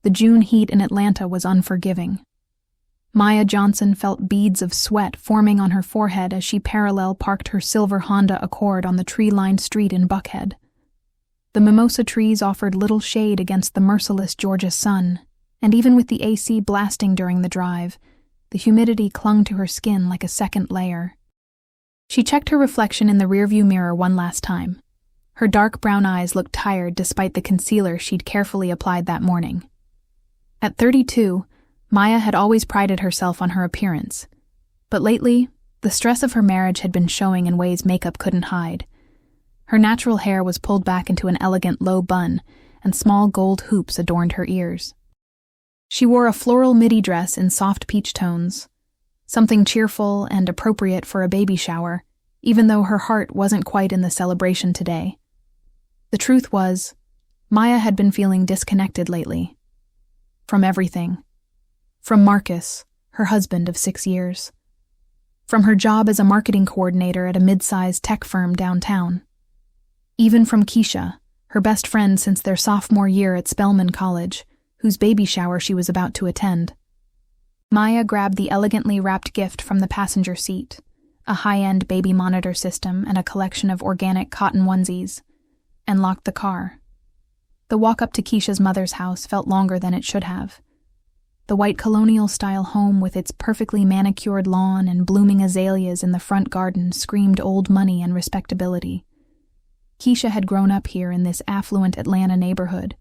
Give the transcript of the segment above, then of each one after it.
The June heat in Atlanta was unforgiving. Maya Johnson felt beads of sweat forming on her forehead as she parallel parked her silver Honda Accord on the tree-lined street in Buckhead. The mimosa trees offered little shade against the merciless Georgia sun, and even with the AC blasting during the drive, the humidity clung to her skin like a second layer. She checked her reflection in the rearview mirror one last time. Her dark brown eyes looked tired despite the concealer she'd carefully applied that morning. At 32, Maya had always prided herself on her appearance, but lately, the stress of her marriage had been showing in ways makeup couldn't hide. Her natural hair was pulled back into an elegant low bun, and small gold hoops adorned her ears. She wore a floral midi dress in soft peach tones, something cheerful and appropriate for a baby shower, even though her heart wasn't quite in the celebration today. The truth was, Maya had been feeling disconnected lately. From everything. From Marcus, her husband of 6 years. From her job as a marketing coordinator at a mid-sized tech firm downtown. Even from Keisha, her best friend since their sophomore year at Spelman College, whose baby shower she was about to attend. Maya grabbed the elegantly wrapped gift from the passenger seat, a high-end baby monitor system and a collection of organic cotton onesies, and locked the car. The walk up to Keisha's mother's house felt longer than it should have. The white colonial-style home with its perfectly manicured lawn and blooming azaleas in the front garden screamed old money and respectability. Keisha had grown up here in this affluent Atlanta neighborhood,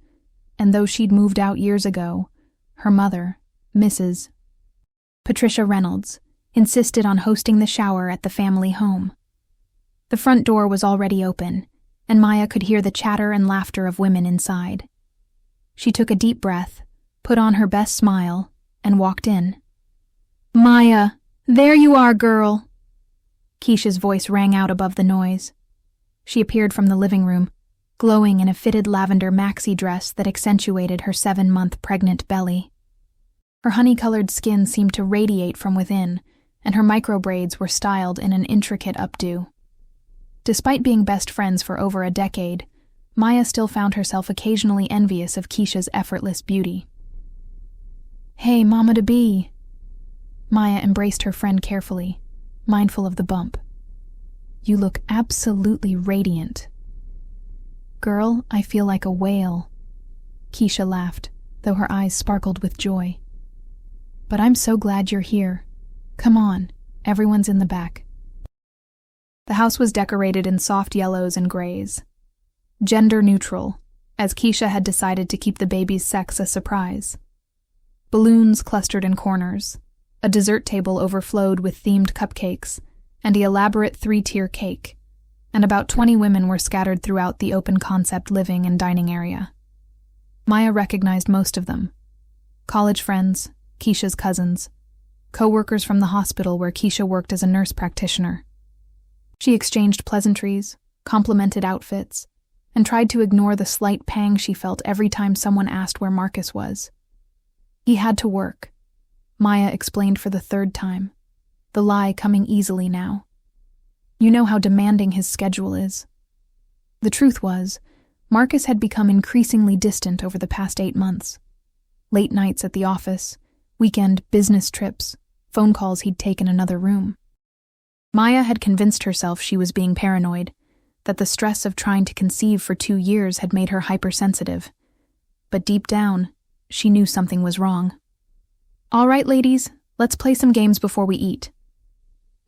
and though she'd moved out years ago, her mother, Mrs. Patricia Reynolds, insisted on hosting the shower at the family home. The front door was already open, and Maya could hear the chatter and laughter of women inside. She took a deep breath, put on her best smile, and walked in. "Maya, there you are, girl!" Keisha's voice rang out above the noise. She appeared from the living room, glowing in a fitted lavender maxi dress that accentuated her 7-month pregnant belly. Her honey-colored skin seemed to radiate from within, and her micro-braids were styled in an intricate updo. Despite being best friends for over a decade, Maya still found herself occasionally envious of Keisha's effortless beauty. "Hey, Mama-to-be." Maya embraced her friend carefully, mindful of the bump. "You look absolutely radiant." "Girl, I feel like a whale." Keisha laughed, though her eyes sparkled with joy. "But I'm so glad you're here. Come on, everyone's in the back." The house was decorated in soft yellows and grays. Gender neutral, as Keisha had decided to keep the baby's sex a surprise. Balloons clustered in corners, a dessert table overflowed with themed cupcakes, and the elaborate 3-tier cake, and about 20 women were scattered throughout the open-concept living and dining area. Maya recognized most of them. College friends, Keisha's cousins, co-workers from the hospital where Keisha worked as a nurse practitioner. She exchanged pleasantries, complimented outfits, and tried to ignore the slight pang she felt every time someone asked where Marcus was. He had to work, Maya explained for the 3rd time, the lie coming easily now. You know how demanding his schedule is. The truth was, Marcus had become increasingly distant over the past 8 months. Late nights at the office, weekend business trips, phone calls he'd take in another room. Maya had convinced herself she was being paranoid, that the stress of trying to conceive for 2 years had made her hypersensitive. But deep down, she knew something was wrong. "All right, ladies, let's play some games before we eat."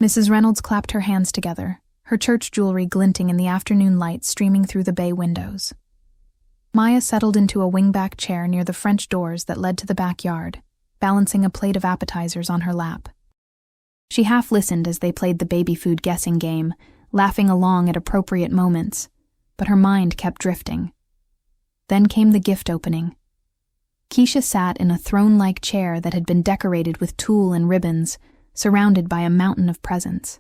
Mrs. Reynolds clapped her hands together, her church jewelry glinting in the afternoon light streaming through the bay windows. Maya settled into a wingback chair near the French doors that led to the backyard, balancing a plate of appetizers on her lap. She half listened as they played the baby food guessing game, laughing along at appropriate moments, but her mind kept drifting. Then came the gift opening. Keisha sat in a throne-like chair that had been decorated with tulle and ribbons, surrounded by a mountain of presents.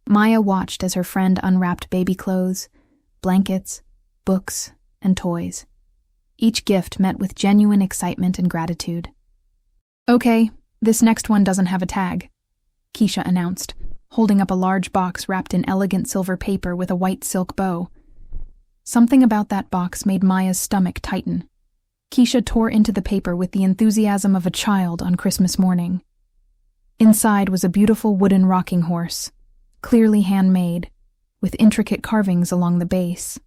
Maya watched as her friend unwrapped baby clothes, blankets, books, and toys. Each gift met with genuine excitement and gratitude. "Okay, this next one doesn't have a tag," Keisha announced, holding up a large box wrapped in elegant silver paper with a white silk bow. Something about that box made Maya's stomach tighten. Keisha tore into the paper with the enthusiasm of a child on Christmas morning. Inside was a beautiful wooden rocking horse, clearly handmade, with intricate carvings along the base.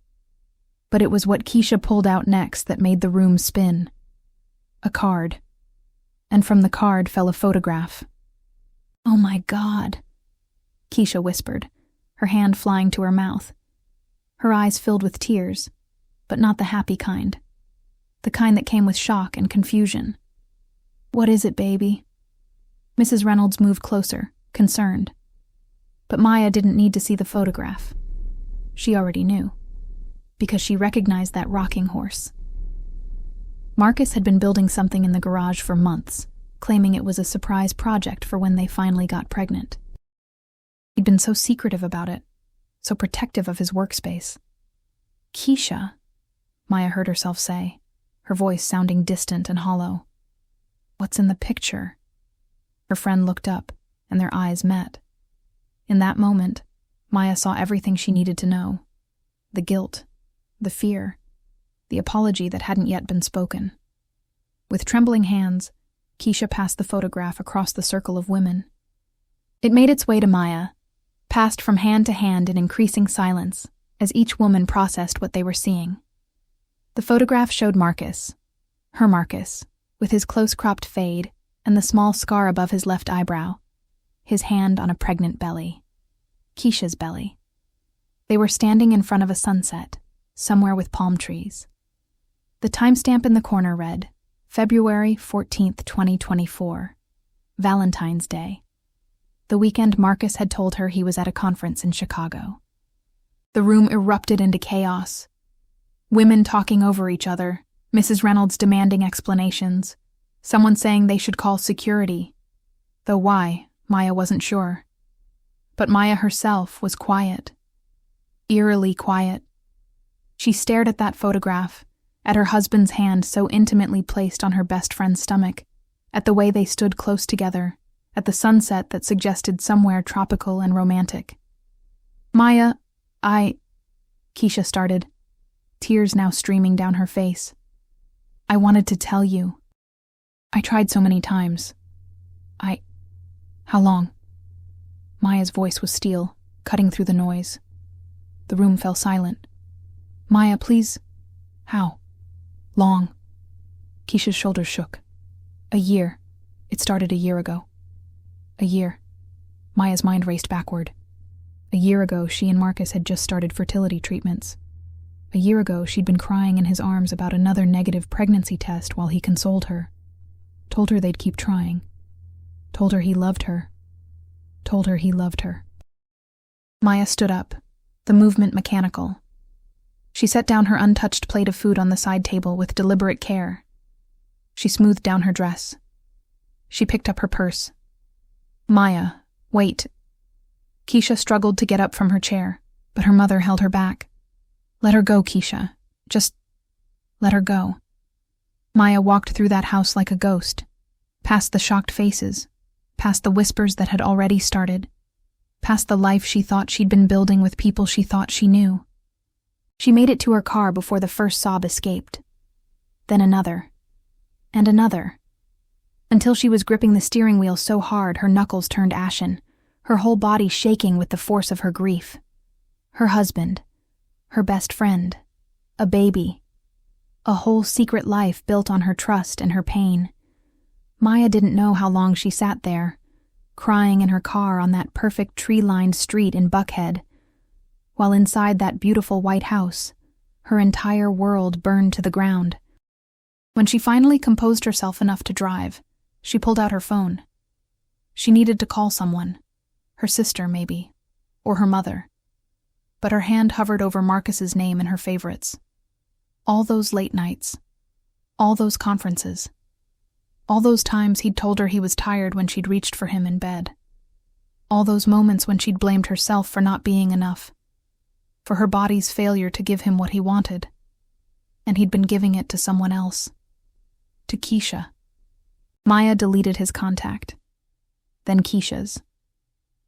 But it was what Keisha pulled out next that made the room spin. A card. And from the card fell a photograph. "Oh my God," Keisha whispered, her hand flying to her mouth. Her eyes filled with tears, but not the happy kind. The kind that came with shock and confusion. "What is it, baby?" Mrs. Reynolds moved closer, concerned. But Maya didn't need to see the photograph. She already knew, because she recognized that rocking horse. Marcus had been building something in the garage for months, claiming it was a surprise project for when they finally got pregnant. He'd been so secretive about it, so protective of his workspace. "Keisha," Maya heard herself say, her voice sounding distant and hollow. "What's in the picture?" Her friend looked up, and their eyes met. In that moment, Maya saw everything she needed to know. The guilt, the fear, the apology that hadn't yet been spoken. With trembling hands, Keisha passed the photograph across the circle of women. It made its way to Maya, passed from hand to hand in increasing silence as each woman processed what they were seeing. The photograph showed Marcus, her Marcus, with his close-cropped fade and the small scar above his left eyebrow, his hand on a pregnant belly. Keisha's belly. They were standing in front of a sunset, somewhere with palm trees. The timestamp in the corner read, February 14th, 2024, Valentine's Day. The weekend Marcus had told her he was at a conference in Chicago. The room erupted into chaos. Women talking over each other, Mrs. Reynolds demanding explanations, someone saying they should call security. Though why, Maya wasn't sure. But Maya herself was quiet. Eerily quiet. She stared at that photograph, at her husband's hand so intimately placed on her best friend's stomach, at the way they stood close together, at the sunset that suggested somewhere tropical and romantic. "Maya, Keisha started, tears now streaming down her face. "I wanted to tell you. I tried so many times. How long?" Maya's voice was steel, cutting through the noise. The room fell silent. "Maya, please." "How long?" Keisha's shoulders shook. "A year. It started a year ago." A year. Maya's mind raced backward. A year ago, she and Marcus had just started fertility treatments. A year ago, she'd been crying in his arms about another negative pregnancy test while he consoled her. Told her they'd keep trying. Told her he loved her. Told her he loved her. Maya stood up, the movement mechanical. She set down her untouched plate of food on the side table with deliberate care. She smoothed down her dress. She picked up her purse. "Maya, wait." Keisha struggled to get up from her chair, but her mother held her back. "Let her go, Keisha. Just let her go." Maya walked through that house like a ghost, past the shocked faces, past the whispers that had already started, past the life she thought she'd been building with people she thought she knew. She made it to her car before the first sob escaped. Then another. And another. Until she was gripping the steering wheel so hard her knuckles turned ashen, her whole body shaking with the force of her grief. Her husband. Her best friend. A baby. A whole secret life built on her trust and her pain. Maya didn't know how long she sat there, crying in her car on that perfect tree-lined street in Buckhead, while inside that beautiful white house, her entire world burned to the ground. When she finally composed herself enough to drive, she pulled out her phone. She needed to call someone, her sister maybe, or her mother. But her hand hovered over Marcus's name in her favorites. All those late nights, all those conferences, all those times he'd told her he was tired when she'd reached for him in bed. All those moments when she'd blamed herself for not being enough, for her body's failure to give him what he wanted. And he'd been giving it to someone else. To Keisha. Maya deleted his contact. Then Keisha's.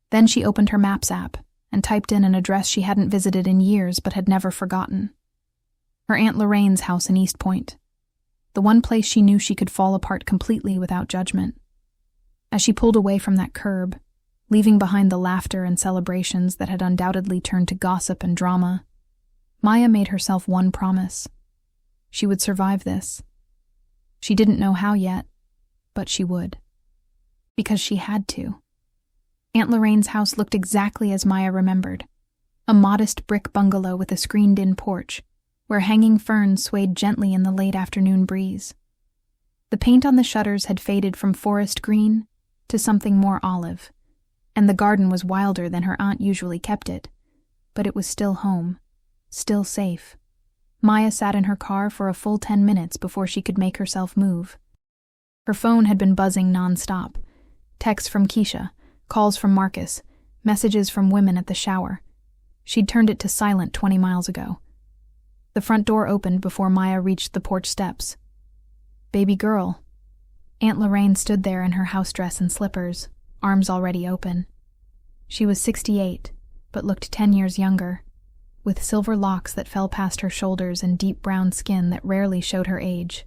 Then she opened her Maps app and typed in an address she hadn't visited in years but had never forgotten. Her Aunt Lorraine's house in East Point. the one place she knew she could fall apart completely without judgment. As she pulled away from that curb, leaving behind the laughter and celebrations that had undoubtedly turned to gossip and drama, Maya made herself one promise. She would survive this. She didn't know how yet, but she would. Because she had to. Aunt Lorraine's house looked exactly as Maya remembered. A modest brick bungalow with a screened-in porch, where hanging ferns swayed gently in the late afternoon breeze. The paint on the shutters had faded from forest green to something more olive, and the garden was wilder than her aunt usually kept it, but it was still home, still safe. Maya sat in her car for a full 10 minutes before she could make herself move. Her phone had been buzzing nonstop. Texts from Keisha, calls from Marcus, messages from women at the shower. She'd turned it to silent 20 miles ago. The front door opened before Maya reached the porch steps. "Baby girl." Aunt Lorraine stood there in her house dress and slippers, arms already open. She was 68, but looked 10 years younger, with silver locks that fell past her shoulders and deep brown skin that rarely showed her age.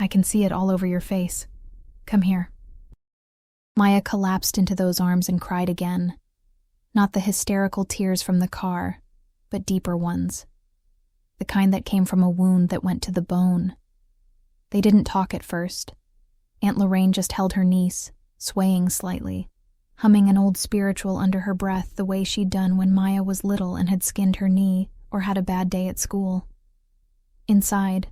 "I can see it all over your face. Come here." Maya collapsed into those arms and cried again. Not the hysterical tears from the car, but deeper ones. The kind that came from a wound that went to the bone. They didn't talk at first. Aunt Lorraine just held her niece, swaying slightly, humming an old spiritual under her breath the way she'd done when Maya was little and had skinned her knee or had a bad day at school. Inside,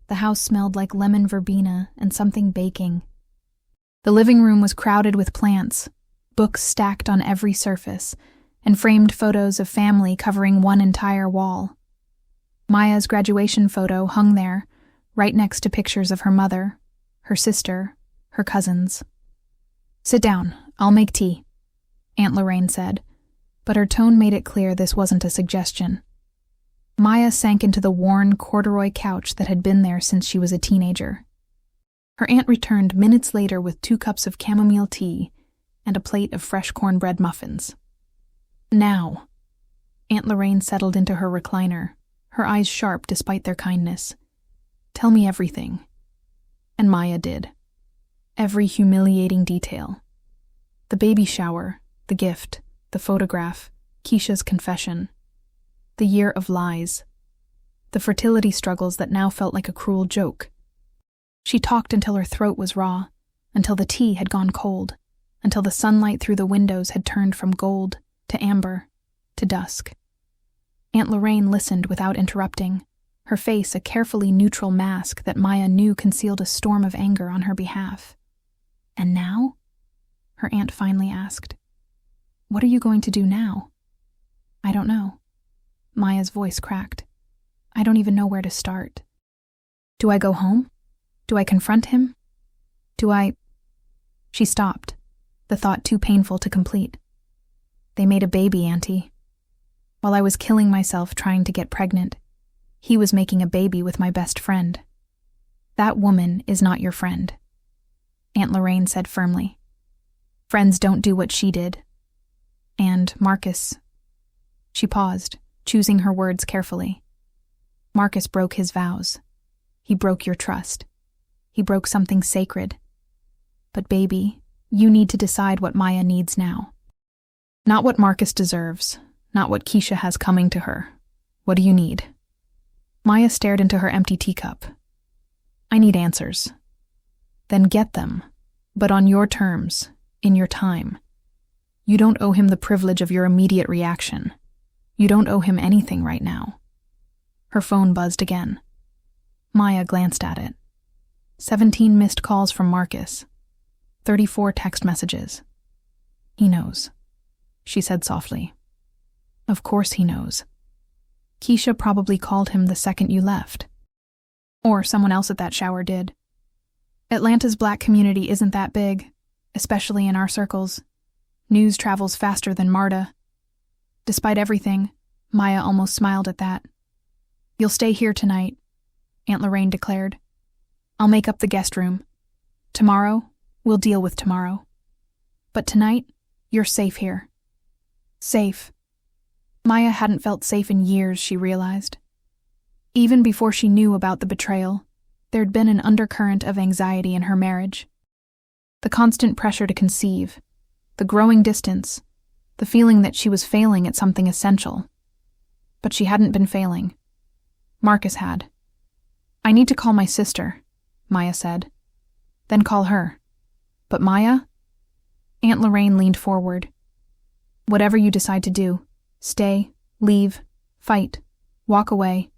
the house smelled like lemon verbena and something baking. The living room was crowded with plants, books stacked on every surface, and framed photos of family covering one entire wall. Maya's graduation photo hung there, right next to pictures of her mother, her sister, her cousins. "Sit down, I'll make tea," Aunt Lorraine said, but her tone made it clear this wasn't a suggestion. Maya sank into the worn corduroy couch that had been there since she was a teenager. Her aunt returned minutes later with 2 cups of chamomile tea and a plate of fresh cornbread muffins. "Now." Aunt Lorraine settled into her recliner, her eyes sharp despite their kindness. "Tell me everything." And Maya did. Every humiliating detail. The baby shower, the gift, the photograph, Keisha's confession. The year of lies. The fertility struggles that now felt like a cruel joke. She talked until her throat was raw, until the tea had gone cold, until the sunlight through the windows had turned from gold to amber to dusk. Aunt Lorraine listened without interrupting, her face a carefully neutral mask that Maya knew concealed a storm of anger on her behalf. "And now?" her aunt finally asked. "What are you going to do now?" "I don't know." Maya's voice cracked. "I don't even know where to start. Do I go home? Do I confront him? Do I—" She stopped, the thought too painful to complete. "They made a baby, Auntie. While I was killing myself trying to get pregnant, he was making a baby with my best friend. That woman is not your friend," Aunt Lorraine said firmly. "Friends don't do what she did. And Marcus—" She paused, choosing her words carefully. "Marcus broke his vows. He broke your trust. He broke something sacred. But baby, you need to decide what Maya needs now. Not what Marcus deserves, not what Keisha has coming to her. What do you need?" Maya stared into her empty teacup. "I need answers." "Then get them, but on your terms, in your time. You don't owe him the privilege of your immediate reaction. You don't owe him anything right now." Her phone buzzed again. Maya glanced at it. 17 missed calls from Marcus. 34 text messages. "He knows," she said softly. "Of course he knows. Keisha probably called him the second you left. Or someone else at that shower did. Atlanta's black community isn't that big, especially in our circles. News travels faster than MARTA." Despite everything, Maya almost smiled at that. "You'll stay here tonight," Aunt Lorraine declared. "I'll make up the guest room. Tomorrow, we'll deal with tomorrow. But tonight, you're safe here." Safe. Maya hadn't felt safe in years, she realized. Even before she knew about the betrayal, There'd been an undercurrent of anxiety in her marriage. The constant pressure to conceive, the growing distance, the feeling that she was failing at something essential. But she hadn't been failing. Marcus had. "I need to call my sister," Maya said. "Then call her." "But Maya?" Aunt Lorraine leaned forward. "Whatever you decide to do, stay, leave, fight, walk away.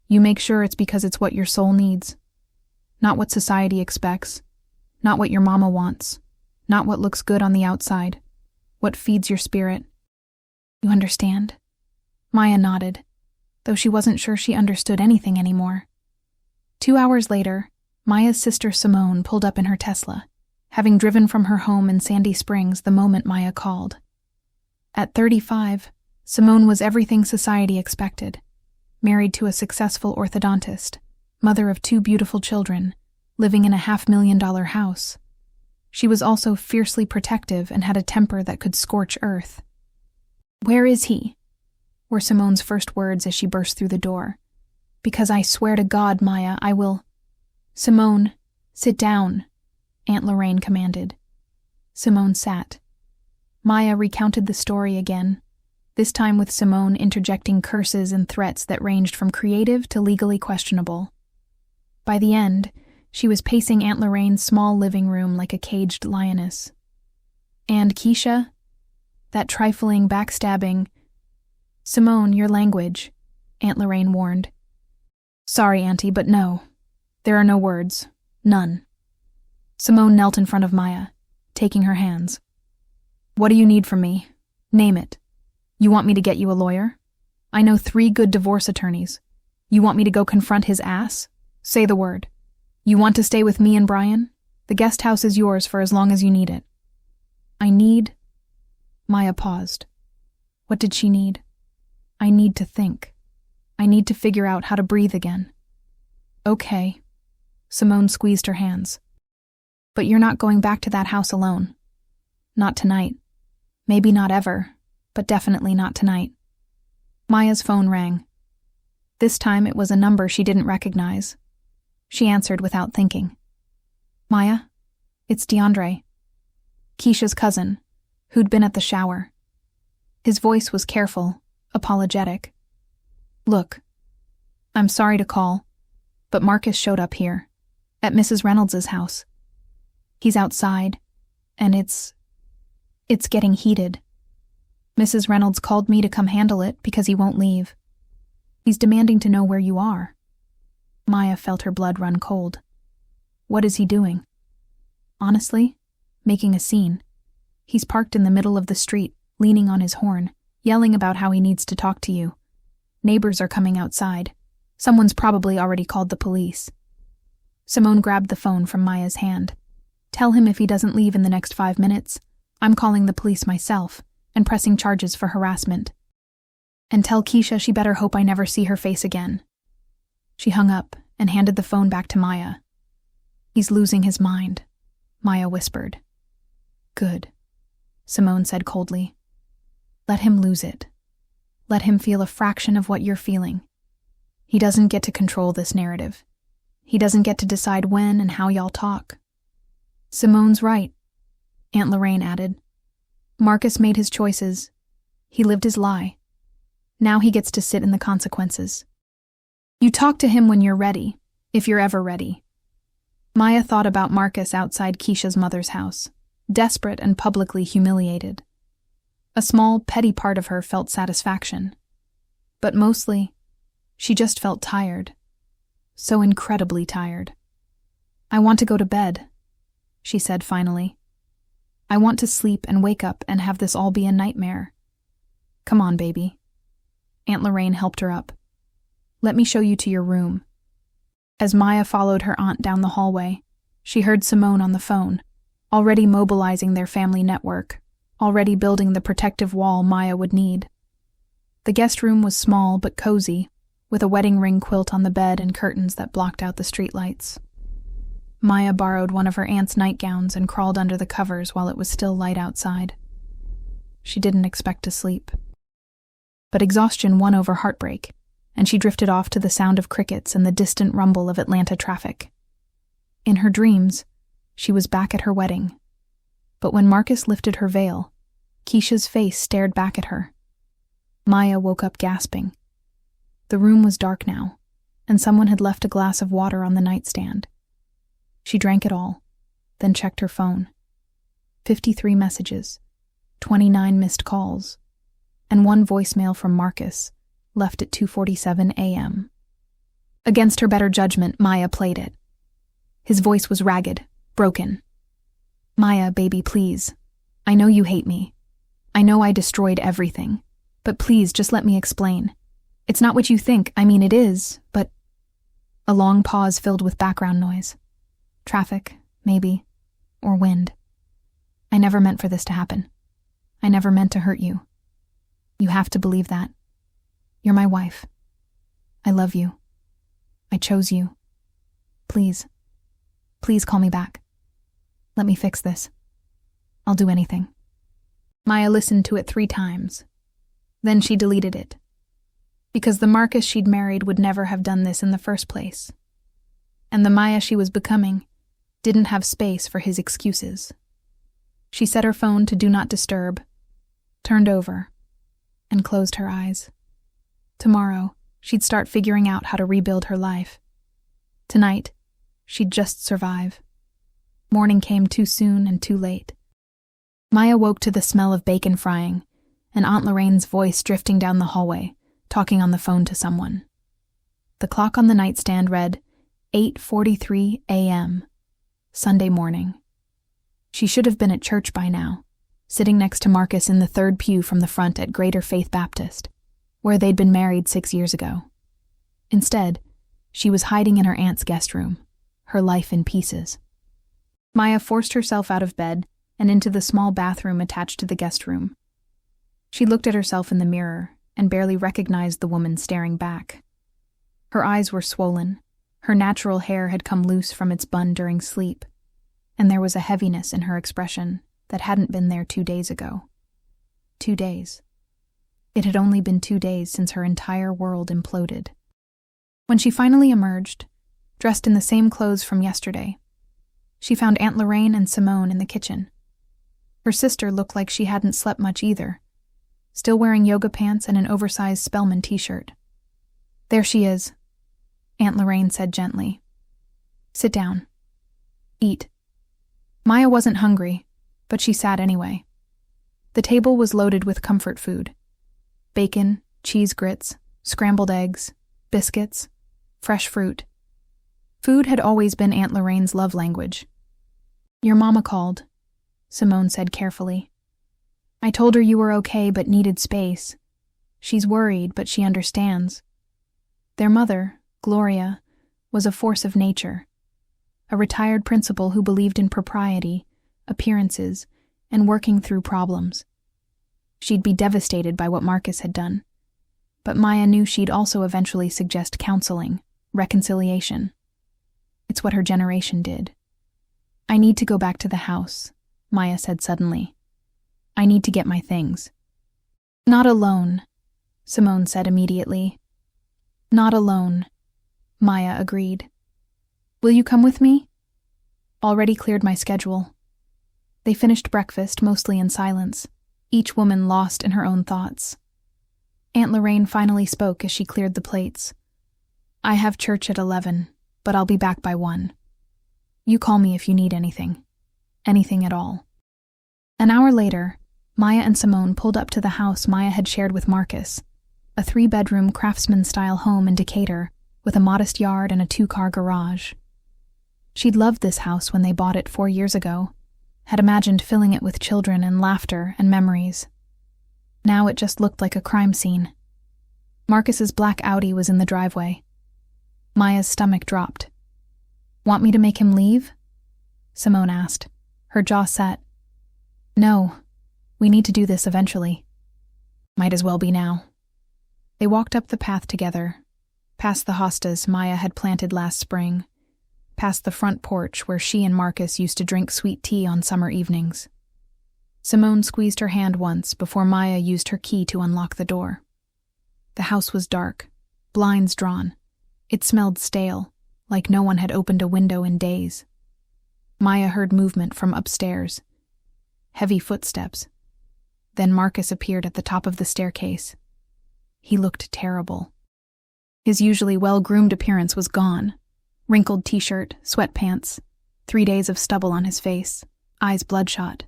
You make sure it's because it's what your soul needs. Not what society expects, not what your mama wants, not what looks good on the outside, what feeds your spirit. You understand?" Maya nodded, though she wasn't sure she understood anything anymore. 2 hours later, Maya's sister Simone pulled up in her Tesla, having driven from her home in Sandy Springs the moment Maya called. At 35, Simone was everything society expected. Married to a successful orthodontist, mother of 2 beautiful children, living in a $500,000 house. She was also fiercely protective and had a temper that could scorch earth. "Where is he?" were Simone's first words as she burst through the door. "Because I swear to God, Maya, I will—" "Simone, sit down," Aunt Lorraine commanded. Simone sat. Maya recounted the story again, this time with Simone interjecting curses and threats that ranged from creative to legally questionable. By the end, she was pacing Aunt Lorraine's small living room like a caged lioness. "And Keisha? That trifling, backstabbing—" "Simone, your language," Aunt Lorraine warned. "Sorry, Auntie, but no. There are no words. None." Simone knelt in front of Maya, taking her hands. "What do you need from me? Name it. You want me to get you a lawyer? I know 3 good divorce attorneys. You want me to go confront his ass? Say the word. You want to stay with me and Brian? The guest house is yours for as long as you need it." "I need—" Maya paused. What did she need? "I need to think. I need to figure out how to breathe again." "Okay." Simone squeezed her hands. "But you're not going back to that house alone. Not tonight. Maybe not ever, but definitely not tonight." Maya's phone rang. This time it was a number she didn't recognize. She answered without thinking. "Maya? It's DeAndre. Keisha's cousin, who'd been at the shower." His voice was careful, apologetic. "Look, I'm sorry to call, but Marcus showed up here, at Mrs. Reynolds' house. He's outside, and it's getting heated. Mrs. Reynolds called me to come handle it because he won't leave. He's demanding to know where you are." Maya felt her blood run cold. "What is he doing?" "Honestly, making a scene. He's parked in the middle of the street, leaning on his horn, yelling about how he needs to talk to you. Neighbors are coming outside. Someone's probably already called the police." Simone grabbed the phone from Maya's hand. "Tell him if he doesn't leave in the next 5 minutes, I'm calling the police myself and pressing charges for harassment. And tell Keisha she better hope I never see her face again." She hung up and handed the phone back to Maya. "He's losing his mind," Maya whispered. "Good," Simone said coldly. "Let him lose it. Let him feel a fraction of what you're feeling. He doesn't get to control this narrative. He doesn't get to decide when and how y'all talk." "Simone's right," Aunt Lorraine added. "Marcus made his choices. He lived his lie. Now he gets to sit in the consequences. You talk to him when you're ready, if you're ever ready." Maya thought about Marcus outside Keisha's mother's house, desperate and publicly humiliated. A small, petty part of her felt satisfaction. But mostly, she just felt tired. So incredibly tired. "I want to go to bed," she said finally. "I want to sleep and wake up and have this all be a nightmare." "Come on, baby." Aunt Lorraine helped her up. "Let me show you to your room." As Maya followed her aunt down the hallway, she heard Simone on the phone, already mobilizing their family network, already building the protective wall Maya would need. The guest room was small but cozy, with a wedding ring quilt on the bed and curtains that blocked out the streetlights. Maya borrowed one of her aunt's nightgowns and crawled under the covers while it was still light outside. She didn't expect to sleep. But exhaustion won over heartbreak, and she drifted off to the sound of crickets and the distant rumble of Atlanta traffic. In her dreams, she was back at her wedding. But when Marcus lifted her veil, Keisha's face stared back at her. Maya woke up gasping. The room was dark now, and someone had left a glass of water on the nightstand. She drank it all, then checked her phone. 53 messages, 29 missed calls, and one voicemail from Marcus, left at 2:47 a.m. Against her better judgment, Maya played it. His voice was ragged, broken. "Maya, baby, please. I know you hate me. I know I destroyed everything. But please, just let me explain. It's not what you think. I mean, it is, but..." A long pause filled with background noise. Traffic, maybe, or wind. "I never meant for this to happen. I never meant to hurt you. You have to believe that. You're my wife. I love you. I chose you. Please, please call me back. Let me fix this. I'll do anything." Maya listened to it 3 times. Then she deleted it. Because the Marcus she'd married would never have done this in the first place. And the Maya she was becoming didn't have space for his excuses. She set her phone to Do Not Disturb, turned over, and closed her eyes. Tomorrow, she'd start figuring out how to rebuild her life. Tonight, she'd just survive. Morning came too soon and too late. Maya woke to the smell of bacon frying and Aunt Lorraine's voice drifting down the hallway, talking on the phone to someone. The clock on the nightstand read 8:43 a.m., Sunday morning. She should have been at church by now, sitting next to Marcus in the 3rd pew from the front at Greater Faith Baptist, where they'd been married 6 years ago. Instead, she was hiding in her aunt's guest room, her life in pieces. Maya forced herself out of bed and into the small bathroom attached to the guest room. She looked at herself in the mirror and barely recognized the woman staring back. Her eyes were swollen, her natural hair had come loose from its bun during sleep, and there was a heaviness in her expression that hadn't been there 2 days ago. 2 days. It had only been 2 days since her entire world imploded. When she finally emerged, dressed in the same clothes from yesterday, she found Aunt Lorraine and Simone in the kitchen. Her sister looked like she hadn't slept much either, still wearing yoga pants and an oversized Spellman t-shirt. "There she is," Aunt Lorraine said gently. "Sit down. Eat." Maya wasn't hungry, but she sat anyway. The table was loaded with comfort food. Bacon, cheese grits, scrambled eggs, biscuits, fresh fruit. Food had always been Aunt Lorraine's love language. "Your mama called," Simone said carefully. "I told her you were okay but needed space. She's worried, but she understands." Their mother, Gloria, was a force of nature, a retired principal who believed in propriety, appearances, and working through problems. She'd be devastated by what Marcus had done, but Maya knew she'd also eventually suggest counseling, reconciliation. It's what her generation did. "I need to go back to the house," Maya said suddenly. "I need to get my things." "Not alone," Simone said immediately. "Not alone," Maya agreed. "Will you come with me?" "Already cleared my schedule." They finished breakfast mostly in silence, each woman lost in her own thoughts. Aunt Lorraine finally spoke as she cleared the plates. "I have church at 11, but I'll be back by 1. You call me if you need anything. Anything at all." An hour later, Maya and Simone pulled up to the house Maya had shared with Marcus, a 3-bedroom craftsman-style home in Decatur with a modest yard and a 2-car garage. She'd loved this house when they bought it 4 years ago, had imagined filling it with children and laughter and memories. Now it just looked like a crime scene. Marcus's black Audi was in the driveway. Maya's stomach dropped. "Want me to make him leave?" Simone asked, her jaw set. "No, we need to do this eventually. Might as well be now." They walked up the path together, past the hostas Maya had planted last spring, past the front porch where she and Marcus used to drink sweet tea on summer evenings. Simone squeezed her hand once before Maya used her key to unlock the door. The house was dark, blinds drawn. It smelled stale, like no one had opened a window in days. Maya heard movement from upstairs. Heavy footsteps. Then Marcus appeared at the top of the staircase. He looked terrible. His usually well-groomed appearance was gone. Wrinkled t-shirt, sweatpants, 3 days of stubble on his face, eyes bloodshot.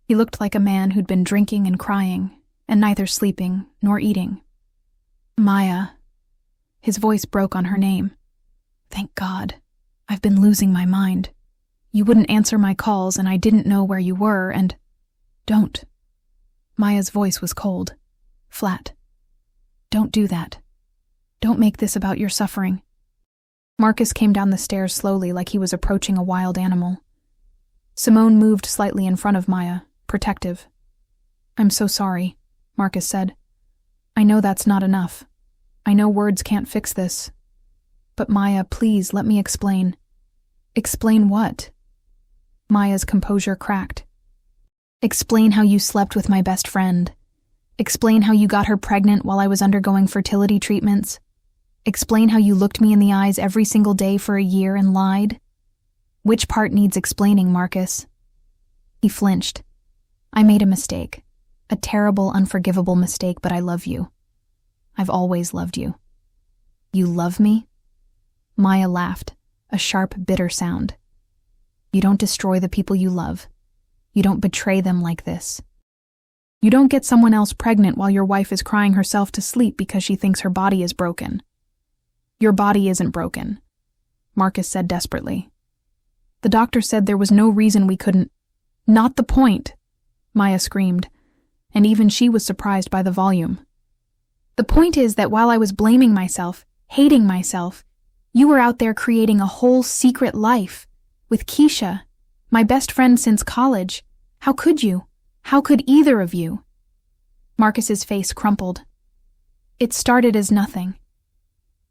He looked like a man who'd been drinking and crying, and neither sleeping nor eating. Maya. His voice broke on her name. Thank God. I've been losing my mind. You wouldn't answer my calls and I didn't know where you were and... Don't. Maya's voice was cold, flat. Don't do that. Don't make this about your suffering. Marcus came down the stairs slowly like he was approaching a wild animal. Simone moved slightly in front of Maya, protective. I'm so sorry, Marcus said. I know that's not enough. I know words can't fix this. But Maya, please let me explain. Explain what? Maya's composure cracked. Explain how you slept with my best friend. Explain how you got her pregnant while I was undergoing fertility treatments. Explain how you looked me in the eyes every single day for a year and lied. Which part needs explaining, Marcus? He flinched. I made a mistake. A terrible, unforgivable mistake, but I love you. I've always loved you. You love me? Maya laughed, a sharp, bitter sound. You don't destroy the people you love. You don't betray them like this. You don't get someone else pregnant while your wife is crying herself to sleep because she thinks her body is broken. Your body isn't broken, Marcus said desperately. The doctor said there was no reason we couldn't. Not the point, Maya screamed, and even she was surprised by the volume. The point is that while I was blaming myself, hating myself, you were out there creating a whole secret life with Keisha, my best friend since college. How could you? How could either of you? Marcus's face crumpled. It started as nothing.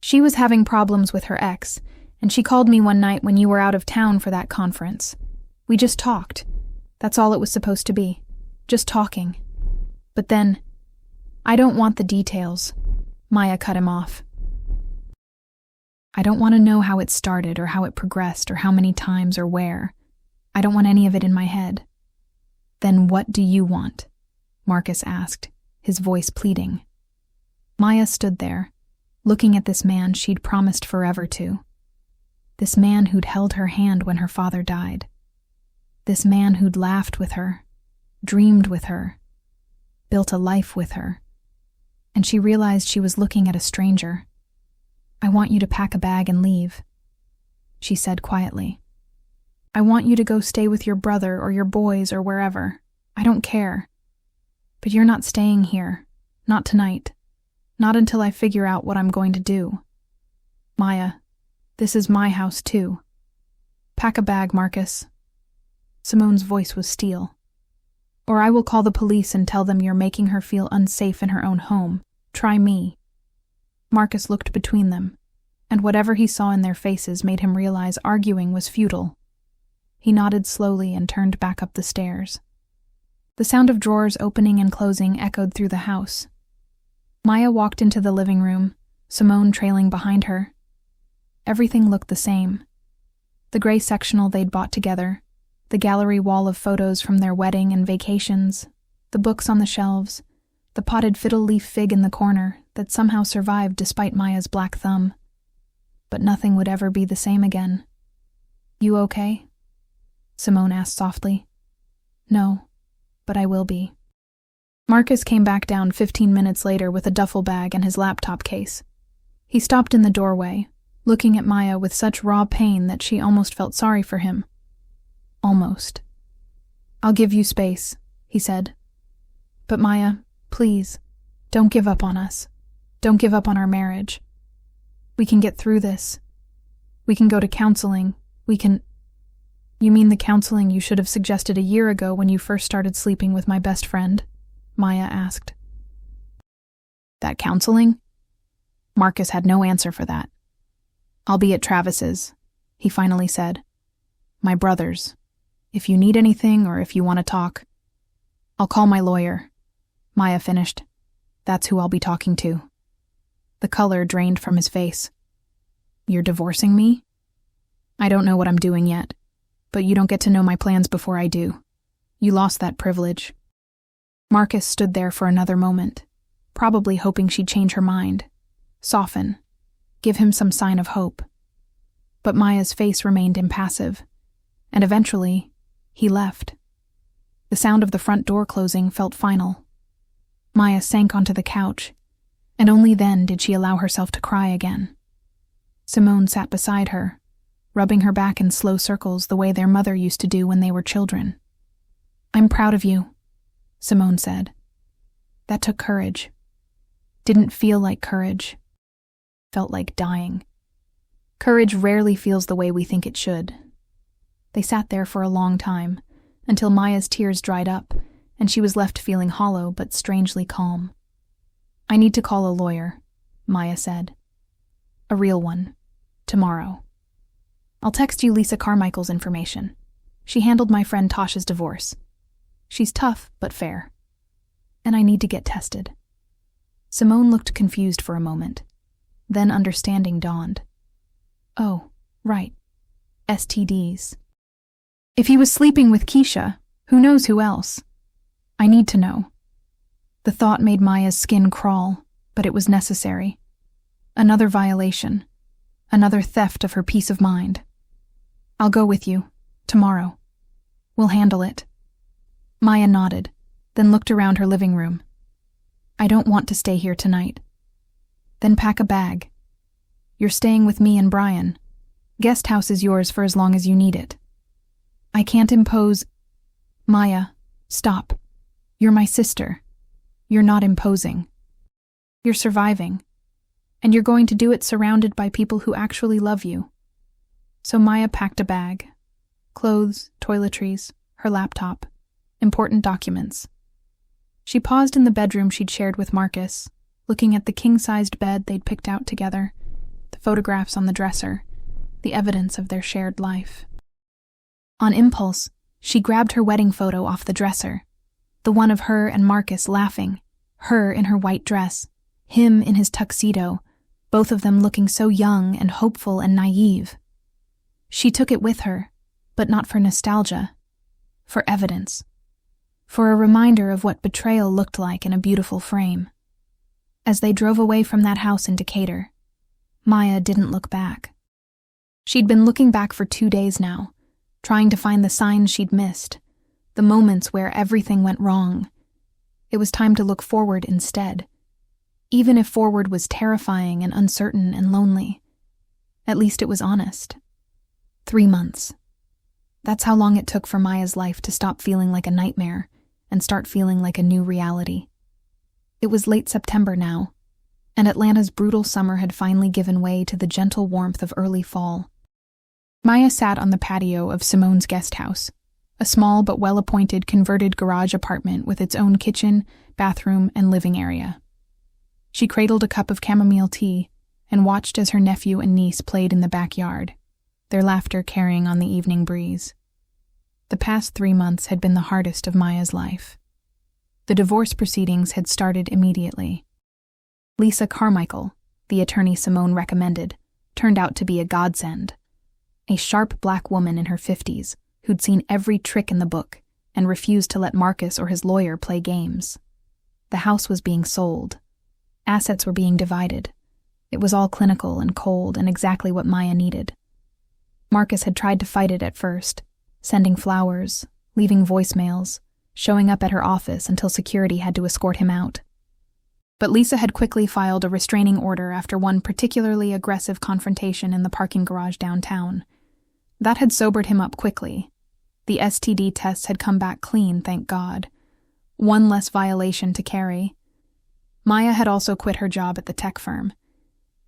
She was having problems with her ex, and she called me one night when you were out of town for that conference. We just talked. That's all it was supposed to be. Just talking. But then, I don't want the details. Maya cut him off. I don't want to know how it started or how it progressed or how many times or where. I don't want any of it in my head. Then what do you want? Marcus asked, his voice pleading. Maya stood there, looking at this man she'd promised forever to. This man who'd held her hand when her father died. This man who'd laughed with her, dreamed with her, built a life with her. And she realized she was looking at a stranger. I want you to pack a bag and leave, she said quietly. I want you to go stay with your brother or your boys or wherever. I don't care. But you're not staying here. Not tonight. Not until I figure out what I'm going to do. Maya, this is my house too. Pack a bag, Marcus. Simone's voice was steel. Or I will call the police and tell them you're making her feel unsafe in her own home. Try me. Marcus looked between them, and whatever he saw in their faces made him realize arguing was futile. He nodded slowly and turned back up the stairs. The sound of drawers opening and closing echoed through the house. Maya walked into the living room, Simone trailing behind her. Everything looked the same. The gray sectional they'd bought together, the gallery wall of photos from their wedding and vacations, the books on the shelves, the potted fiddle-leaf fig in the corner that somehow survived despite Maya's black thumb. But nothing would ever be the same again. You okay? Simone asked softly. No, but I will be. Marcus came back down 15 minutes later with a duffel bag and his laptop case. He stopped in the doorway, looking at Maya with such raw pain that she almost felt sorry for him. Almost. I'll give you space, he said. But Maya, please, don't give up on us. Don't give up on our marriage. We can get through this. We can go to counseling. We can... You mean the counseling you should have suggested a year ago when you first started sleeping with my best friend? Maya asked. That counseling? Marcus had no answer for that. I'll be at Travis's, he finally said. My brother's. If you need anything or if you want to talk. I'll call my lawyer. Maya finished. That's who I'll be talking to. The color drained from his face. "You're divorcing me?" "I don't know what I'm doing yet, but you don't get to know my plans before I do. You lost that privilege." Marcus stood there for another moment, probably hoping she'd change her mind, soften, give him some sign of hope. But Maya's face remained impassive, and eventually, he left. The sound of the front door closing felt final. Maya sank onto the couch, and only then did she allow herself to cry again. Simone sat beside her, rubbing her back in slow circles the way their mother used to do when they were children. "I'm proud of you," Simone said. That took courage. Didn't feel like courage. Felt like dying. Courage rarely feels the way we think it should. They sat there for a long time, until Maya's tears dried up, and she was left feeling hollow but strangely calm. "I need to call a lawyer," Maya said. "A real one. Tomorrow. I'll text you Lisa Carmichael's information. She handled my friend Tasha's divorce. She's tough but fair. And I need to get tested." Simone looked confused for a moment. Then understanding dawned. "Oh, right. STDs. If he was sleeping with Keisha, who knows who else? I need to know." The thought made Maya's skin crawl, but it was necessary. Another violation. Another theft of her peace of mind. "I'll go with you. Tomorrow. We'll handle it." Maya nodded, then looked around her living room. "I don't want to stay here tonight." "Then pack a bag. You're staying with me and Brian. Guest house is yours for as long as you need it." "I can't impose—" "Maya, stop. You're my sister. You're not imposing. You're surviving. And you're going to do it surrounded by people who actually love you." So Maya packed a bag. Clothes, toiletries, her laptop, important documents. She paused in the bedroom she'd shared with Marcus, looking at the king-sized bed they'd picked out together, the photographs on the dresser, the evidence of their shared life. On impulse, she grabbed her wedding photo off the dresser, the one of her and Marcus laughing, her in her white dress, him in his tuxedo, both of them looking so young and hopeful and naive. She took it with her, but not for nostalgia, for evidence, for a reminder of what betrayal looked like in a beautiful frame. As they drove away from that house in Decatur, Maya didn't look back. She'd been looking back for 2 days now, trying to find the signs she'd missed, the moments where everything went wrong. It was time to look forward instead, even if forward was terrifying and uncertain and lonely. At least it was honest. 3 months. That's how long it took for Maya's life to stop feeling like a nightmare and start feeling like a new reality. It was late September now, and Atlanta's brutal summer had finally given way to the gentle warmth of early fall. Maya sat on the patio of Simone's guest house, a small but well-appointed converted garage apartment with its own kitchen, bathroom, and living area. She cradled a cup of chamomile tea and watched as her nephew and niece played in the backyard, their laughter carrying on the evening breeze. The past 3 months had been the hardest of Maya's life. The divorce proceedings had started immediately. Lisa Carmichael, the attorney Simone recommended, turned out to be a godsend. A sharp black woman in her 50s who'd seen every trick in the book and refused to let Marcus or his lawyer play games. The house was being sold. Assets were being divided. It was all clinical and cold and exactly what Maya needed. Marcus had tried to fight it at first, sending flowers, leaving voicemails, showing up at her office until security had to escort him out. But Lisa had quickly filed a restraining order after one particularly aggressive confrontation in the parking garage downtown. That had sobered him up quickly. The STD tests had come back clean, thank God. One less violation to carry. Maya had also quit her job at the tech firm.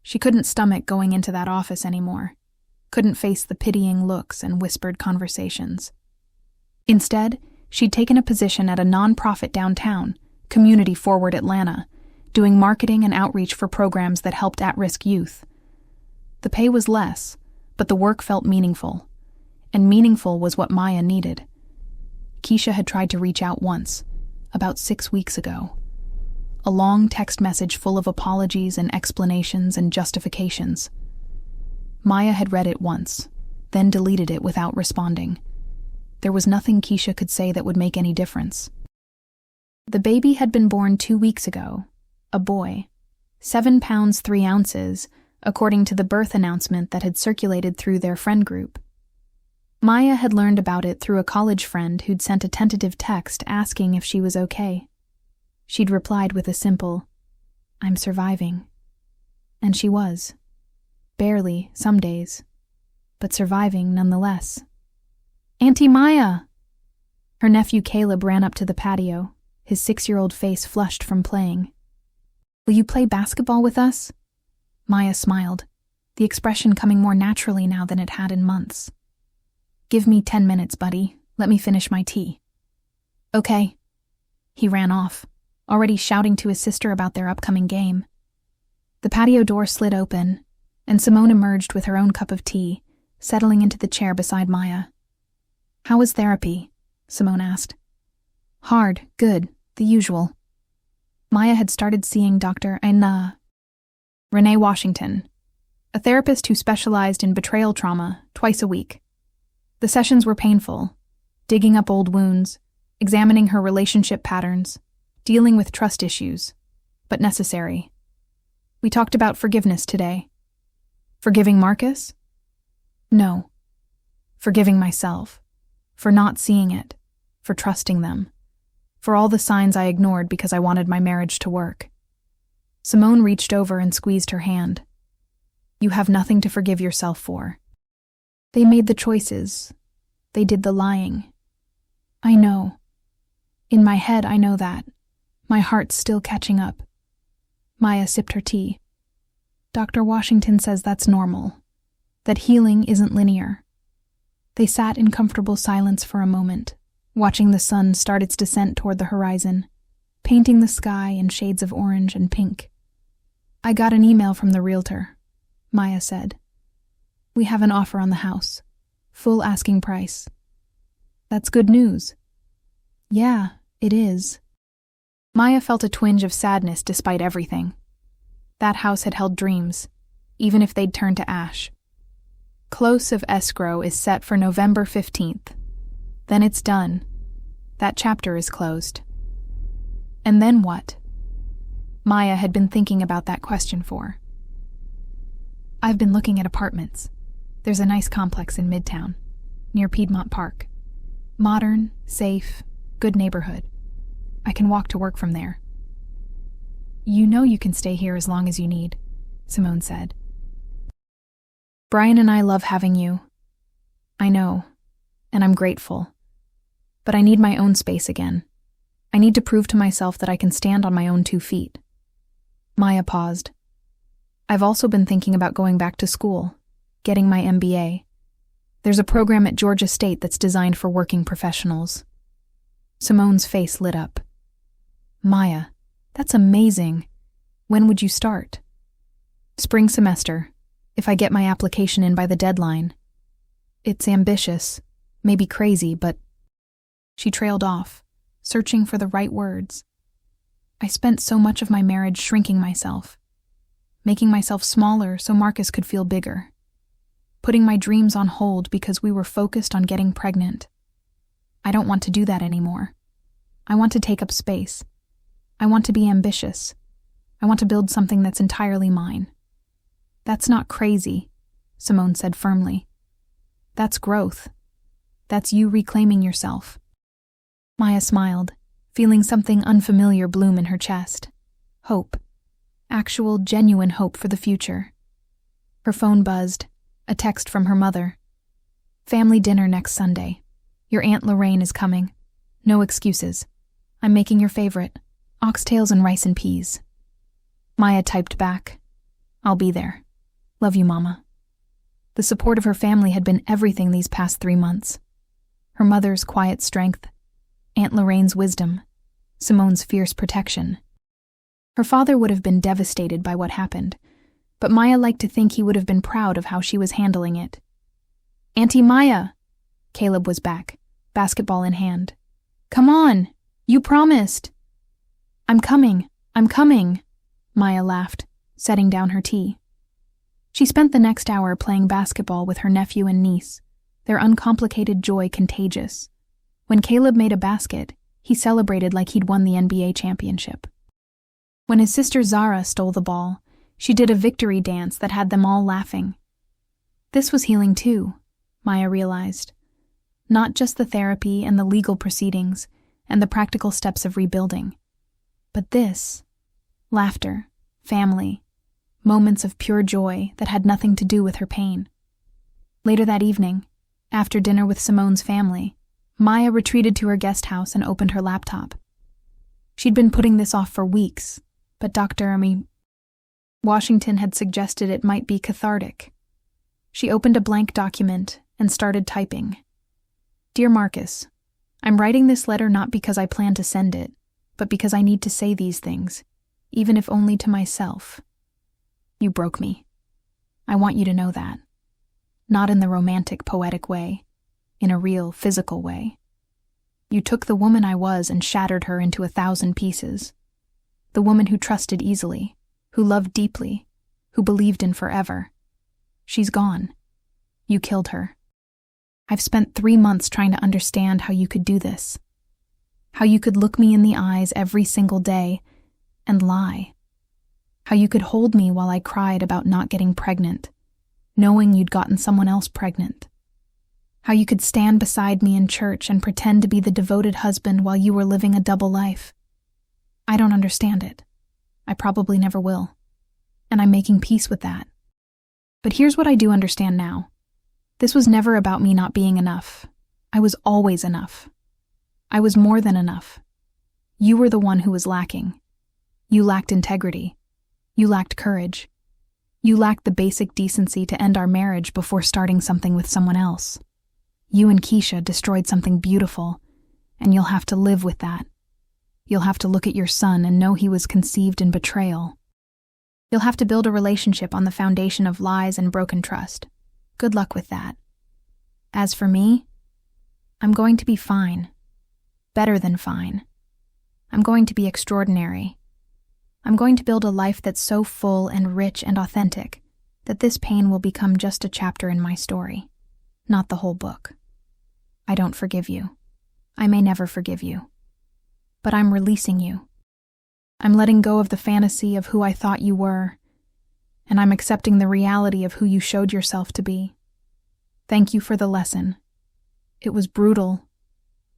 She couldn't stomach going into that office anymore. Couldn't face the pitying looks and whispered conversations. Instead, she'd taken a position at a nonprofit downtown, Community Forward Atlanta, doing marketing and outreach for programs that helped at-risk youth. The pay was less, but the work felt meaningful. And meaningful was what Maya needed. Keisha had tried to reach out once, about 6 weeks ago. a long text message full of apologies and explanations and justifications. Maya had read it once, then deleted it without responding. There was nothing Keisha could say that would make any difference. The baby had been born 2 weeks ago, a boy, 7 pounds 3 ounces, according to the birth announcement that had circulated through their friend group. Maya had learned about it through a college friend who'd sent a tentative text asking if she was okay. She'd replied with a simple, "I'm surviving." And she was. Barely, some days, but surviving nonetheless. "Auntie Maya!" Her nephew Caleb ran up to the patio, his 6-year-old face flushed from playing. "Will you play basketball with us?" Maya smiled, the expression coming more naturally now than it had in months. "Give me 10 minutes, buddy. Let me finish my tea." "Okay." He ran off, already shouting to his sister about their upcoming game. The patio door slid open, and Simone emerged with her own cup of tea, settling into the chair beside Maya. "How was therapy?" Simone asked. "Hard, good, the usual." Maya had started seeing Dr. Renee Washington, a therapist who specialized in betrayal trauma, twice a week. The sessions were painful, digging up old wounds, examining her relationship patterns, dealing with trust issues, but necessary. We talked about forgiveness today. Forgiving Marcus? No. Forgiving myself. For not seeing it. For trusting them. For all the signs I ignored because I wanted my marriage to work. Simone reached over and squeezed her hand. "You have nothing to forgive yourself for. They made the choices. They did the lying. I know. In my head, I know that. My heart's still catching up." Maya sipped her tea. "Dr. Washington says that's normal. That healing isn't linear." They sat in comfortable silence for a moment, watching the sun start its descent toward the horizon, painting the sky in shades of orange and pink. "I got an email from the realtor," Maya said. "We have an offer on the house. Full asking price." "That's good news." "Yeah, it is." Maya felt a twinge of sadness despite everything. That house had held dreams, even if they'd turned to ash. Close of escrow is set for November 15th. Then it's done. That chapter is closed. And then what? Maya had been thinking about that question for. "I've been looking at apartments. There's a nice complex in Midtown, near Piedmont Park. Modern, safe, good neighborhood. I can walk to work from there." "You know you can stay here as long as you need," Simone said. "Brian and I love having you. I know, and I'm grateful. But I need my own space again. I need to prove to myself that I can stand on my own 2 feet. Maya paused. "I've also been thinking about going back to school, getting my MBA. There's a program at Georgia State that's designed for working professionals." Simone's face lit up. "Maya, that's amazing. When would you start?" "Spring semester, if I get my application in by the deadline. It's ambitious, maybe crazy, but..." She trailed off, searching for the right words. "I spent so much of my marriage shrinking myself, making myself smaller so Marcus could feel bigger, putting my dreams on hold because we were focused on getting pregnant. I don't want to do that anymore. I want to take up space. I want to be ambitious. I want to build something that's entirely mine." "That's not crazy," Simone said firmly. "That's growth. That's you reclaiming yourself." Maya smiled, feeling something unfamiliar bloom in her chest. Hope. Actual, genuine hope for the future. Her phone buzzed, a text from her mother. "Family dinner next Sunday. Your Aunt Lorraine is coming. No excuses. I'm making your favorite, oxtails and rice and peas." Maya typed back, "I'll be there. Love you, Mama." The support of her family had been everything these past 3 months. Her mother's quiet strength, Aunt Lorraine's wisdom, Simone's fierce protection. Her father would have been devastated by what happened, but Maya liked to think he would have been proud of how she was handling it. "Auntie Maya!" Caleb was back, basketball in hand. "Come on! You promised!" "I'm coming. "I'm coming," Maya laughed, setting down her tea. She spent the next hour playing basketball with her nephew and niece, their uncomplicated joy contagious. When Caleb made a basket, he celebrated like he'd won the NBA championship. When his sister Zara stole the ball, she did a victory dance that had them all laughing. This was healing too, Maya realized. Not just the therapy and the legal proceedings and the practical steps of rebuilding, but this, laughter, family, moments of pure joy that had nothing to do with her pain. Later that evening, after dinner with Simone's family, Maya retreated to her guest house and opened her laptop. She'd been putting this off for weeks, but Dr. Washington had suggested it might be cathartic. She opened a blank document and started typing. "Dear Marcus, I'm writing this letter not because I plan to send it, but because I need to say these things, even if only to myself. You broke me. I want you to know that. Not in the romantic, poetic way, in a real, physical way. You took the woman I was and shattered her into 1,000 pieces. The woman who trusted easily, who loved deeply, who believed in forever. She's gone. You killed her. I've spent 3 months trying to understand how you could do this. How you could look me in the eyes every single day and lie. How you could hold me while I cried about not getting pregnant, knowing you'd gotten someone else pregnant. How you could stand beside me in church and pretend to be the devoted husband while you were living a double life. I don't understand it. I probably never will. And I'm making peace with that. But here's what I do understand now. This was never about me not being enough. I was always enough. I was more than enough. You were the one who was lacking. You lacked integrity. You lacked courage. You lacked the basic decency to end our marriage before starting something with someone else. You and Keisha destroyed something beautiful, and you'll have to live with that. You'll have to look at your son and know he was conceived in betrayal. You'll have to build a relationship on the foundation of lies and broken trust. Good luck with that. As for me, I'm going to be fine. Better than fine. I'm going to be extraordinary. I'm going to build a life that's so full and rich and authentic that this pain will become just a chapter in my story, not the whole book. I don't forgive you. I may never forgive you. But I'm releasing you. I'm letting go of the fantasy of who I thought you were, and I'm accepting the reality of who you showed yourself to be. Thank you for the lesson. It was brutal,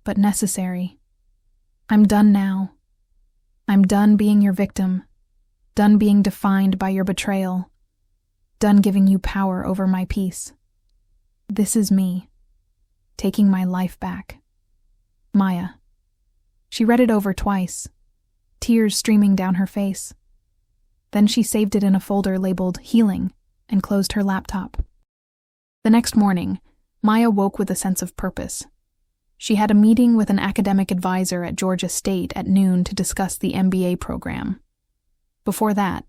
but necessary. I'm done now. I'm done being your victim, done being defined by your betrayal, done giving you power over my peace. This is me, taking my life back. Maya. She read it over twice, tears streaming down her face. Then she saved it in a folder labeled Healing and closed her laptop. The next morning, Maya woke with a sense of purpose. She had a meeting with an academic advisor at Georgia State at noon to discuss the MBA program. Before that,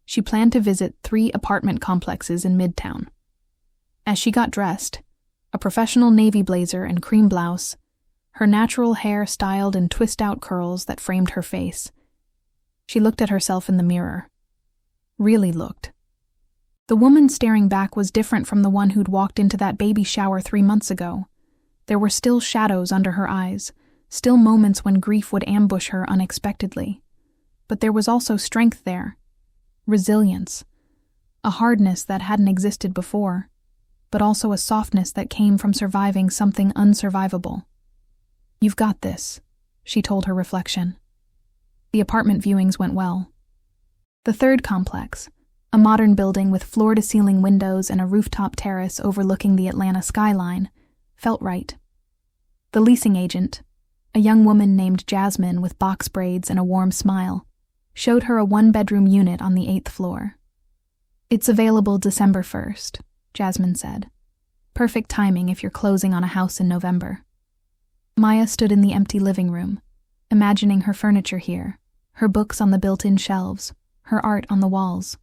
she planned to visit 3 apartment complexes in Midtown. As she got dressed, a professional navy blazer and cream blouse, her natural hair styled in twist-out curls that framed her face, she looked at herself in the mirror. Really looked. The woman staring back was different from the one who'd walked into that baby shower 3 months ago. There were still shadows under her eyes, still moments when grief would ambush her unexpectedly. But there was also strength there, resilience, a hardness that hadn't existed before, but also a softness that came from surviving something unsurvivable. "You've got this," she told her reflection. The apartment viewings went well. The 3rd complex, a modern building with floor-to-ceiling windows and a rooftop terrace overlooking the Atlanta skyline, felt right. The leasing agent, a young woman named Jasmine with box braids and a warm smile, showed her a 1-bedroom unit on the 8th floor. "It's available December 1st, Jasmine said. "Perfect timing if you're closing on a house in November." Maya stood in the empty living room, imagining her furniture here, her books on the built-in shelves, her art on the walls.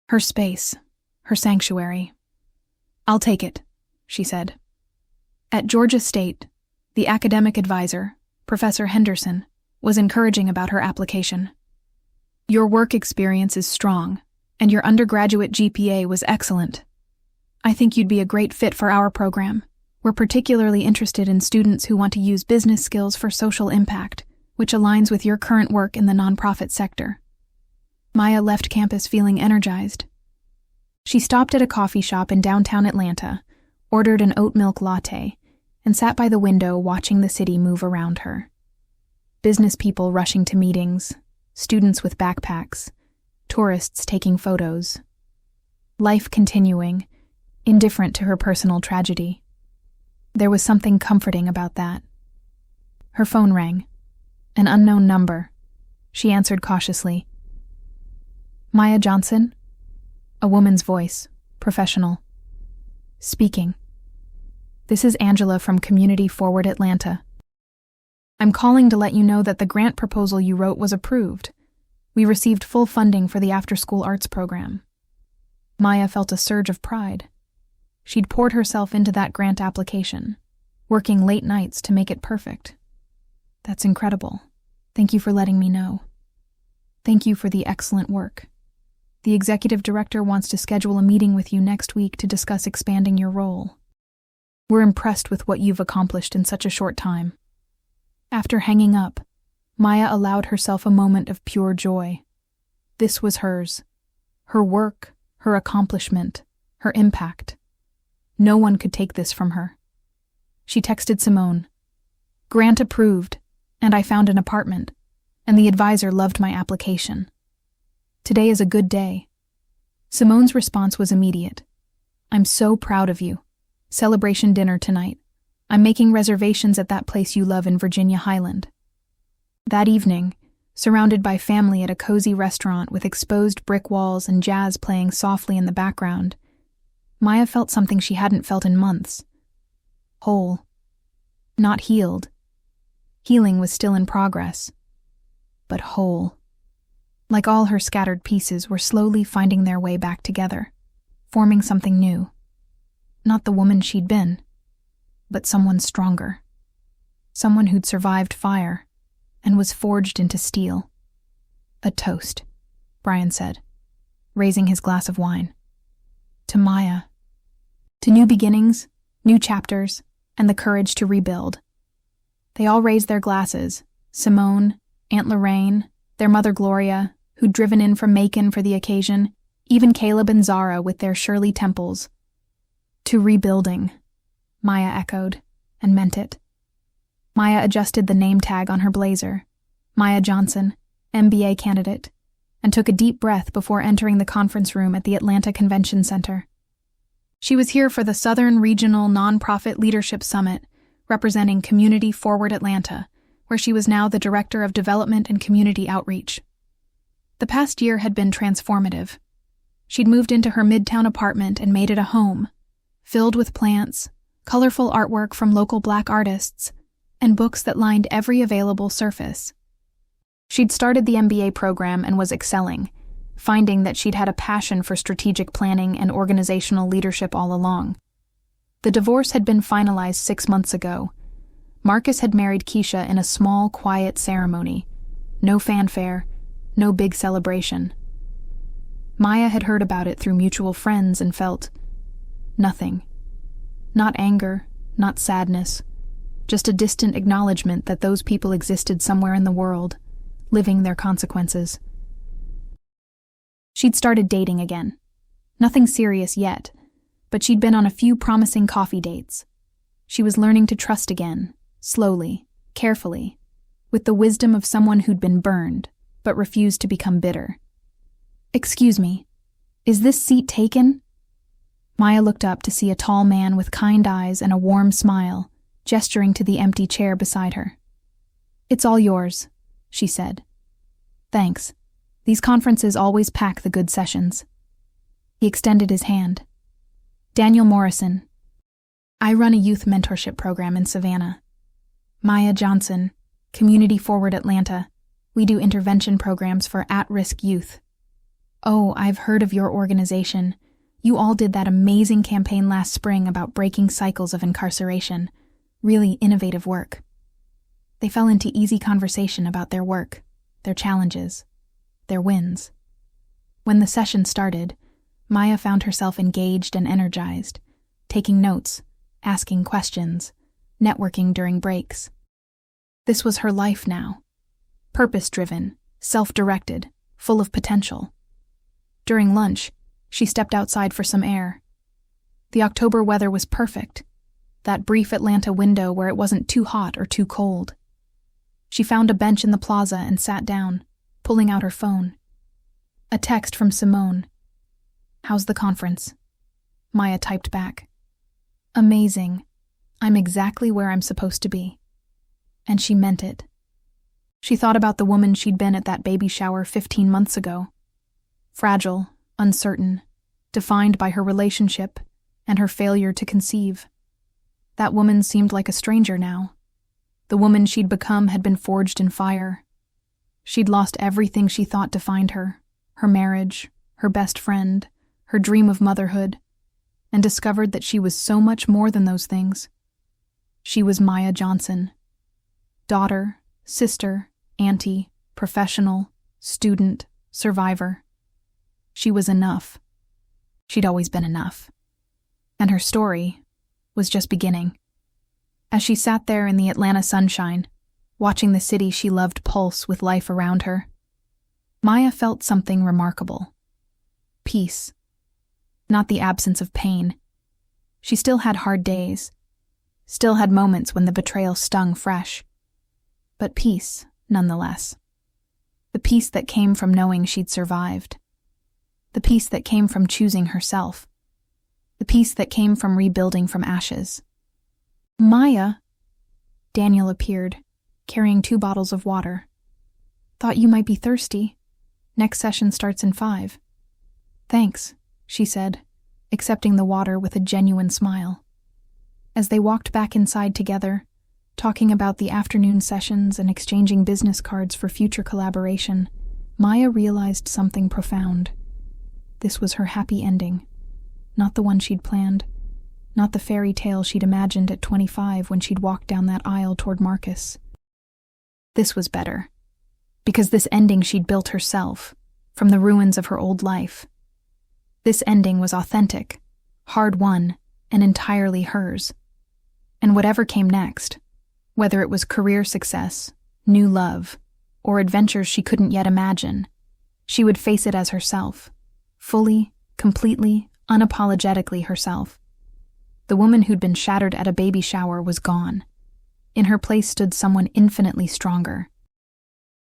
Her space, her sanctuary. "I'll take it," she said. At Georgia State, the academic advisor, Professor Henderson, was encouraging about her application. Your work experience is strong, and your undergraduate GPA was excellent. I think you'd be a great fit for our program. We're particularly interested in students who want to use business skills for social impact, which aligns with your current work in the nonprofit sector. Maya left campus feeling energized. She stopped at a coffee shop in downtown Atlanta, ordered an oat milk latte, and sat by the window watching the city move around her. Business people rushing to meetings, students with backpacks, tourists taking photos. Life continuing, indifferent to her personal tragedy. There was something comforting about that. Her phone rang. An unknown number. She answered cautiously. Maya Johnson? A woman's voice, professional. Speaking. This is Angela from Community Forward Atlanta. I'm calling to let you know that the grant proposal you wrote was approved. We received full funding for the after-school arts program. Maya felt a surge of pride. She'd poured herself into that grant application, working late nights to make it perfect. That's incredible. Thank you for letting me know. Thank you for the excellent work. The executive director wants to schedule a meeting with you next week to discuss expanding your role. We're impressed with what you've accomplished in such a short time. After hanging up, Maya allowed herself a moment of pure joy. This was hers. Her work, her accomplishment, her impact. No one could take this from her. She texted Simone. Grant approved, and I found an apartment, and the advisor loved my application. Today is a good day. Simone's response was immediate. I'm so proud of you. Celebration dinner tonight. I'm making reservations at that place you love in Virginia Highland. That evening, surrounded by family at a cozy restaurant with exposed brick walls and jazz playing softly in the background, Maya felt something she hadn't felt in months. Whole. Not healed. Healing was still in progress. But whole. Like all her scattered pieces were slowly finding their way back together, forming something new. Not the woman she'd been, but someone stronger. Someone who'd survived fire and was forged into steel. A toast, Brian said, raising his glass of wine. To Maya. To new beginnings, new chapters, and the courage to rebuild. They all raised their glasses, Simone, Aunt Lorraine, their mother Gloria, who'd driven in from Macon for the occasion, even Caleb and Zara with their Shirley Temples. To rebuilding, Maya echoed, and meant it. Maya adjusted the name tag on her blazer, Maya Johnson, MBA candidate, and took a deep breath before entering the conference room at the Atlanta Convention Center. She was here for the Southern Regional Nonprofit Leadership Summit, representing Community Forward Atlanta, where she was now the Director of Development and Community Outreach. The past year had been transformative. She'd moved into her midtown apartment and made it a home, filled with plants, colorful artwork from local Black artists, and books that lined every available surface. She'd started the MBA program and was excelling, finding that she'd had a passion for strategic planning and organizational leadership all along. The divorce had been finalized 6 months ago. Marcus had married Keisha in a small, quiet ceremony. No fanfare, no big celebration. Maya had heard about it through mutual friends and felt nothing. Not anger, not sadness, just a distant acknowledgement that those people existed somewhere in the world, living their consequences. She'd started dating again. Nothing serious yet, but she'd been on a few promising coffee dates. She was learning to trust again, slowly, carefully, with the wisdom of someone who'd been burned, but refused to become bitter. Excuse me, is this seat taken? Maya looked up to see a tall man with kind eyes and a warm smile, gesturing to the empty chair beside her. It's all yours, she said. Thanks. These conferences always pack the good sessions. He extended his hand. Daniel Morrison. I run a youth mentorship program in Savannah. Maya Johnson, Community Forward Atlanta. We do intervention programs for at-risk youth. Oh, I've heard of your organization. You all did that amazing campaign last spring about breaking cycles of incarceration. Really innovative work. They fell into easy conversation about their work, their challenges, their wins. When the session started, Maya found herself engaged and energized, taking notes, asking questions, networking during breaks. This was her life now. Purpose-driven, self-directed, full of potential. During lunch, she stepped outside for some air. The October weather was perfect, that brief Atlanta window where it wasn't too hot or too cold. She found a bench in the plaza and sat down, pulling out her phone. A text from Simone. "How's the conference?" Maya typed back. "Amazing. I'm exactly where I'm supposed to be." And she meant it. She thought about the woman she'd been at that baby shower 15 months ago. Fragile, uncertain, defined by her relationship and her failure to conceive. That woman seemed like a stranger now. The woman she'd become had been forged in fire. She'd lost everything she thought defined her marriage, her best friend, her dream of motherhood, and discovered that she was so much more than those things. She was Maya Johnson. Daughter, sister, auntie, professional, student, survivor. She was enough. She'd always been enough. And her story was just beginning. As she sat there in the Atlanta sunshine, watching the city she loved pulse with life around her, Maya felt something remarkable. Peace. Not the absence of pain. She still had hard days, still had moments when the betrayal stung fresh. But peace, nonetheless. The peace that came from knowing she'd survived. The peace that came from choosing herself. The peace that came from rebuilding from ashes. "Maya," Daniel appeared, carrying 2 bottles of water. "Thought you might be thirsty. Next session starts in 5. "Thanks," she said, accepting the water with a genuine smile. As they walked back inside together, talking about the afternoon sessions and exchanging business cards for future collaboration, Maya realized something profound. This was her happy ending. Not the one she'd planned. Not the fairy tale she'd imagined at 25 when she'd walked down that aisle toward Marcus. This was better. Because this ending she'd built herself, from the ruins of her old life. This ending was authentic, hard-won, and entirely hers. And whatever came next, whether it was career success, new love, or adventures she couldn't yet imagine, she would face it as herself, fully, completely, unapologetically herself. The woman who'd been shattered at a baby shower was gone. In her place stood someone infinitely stronger.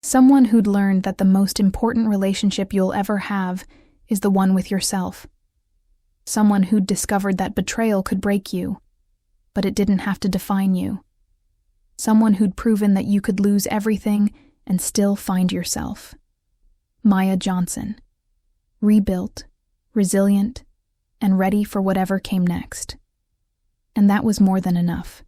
Someone who'd learned that the most important relationship you'll ever have is the one with yourself. Someone who'd discovered that betrayal could break you, but it didn't have to define you. Someone who'd proven that you could lose everything and still find yourself. Maya Johnson. Rebuilt, resilient, and ready for whatever came next. And that was more than enough.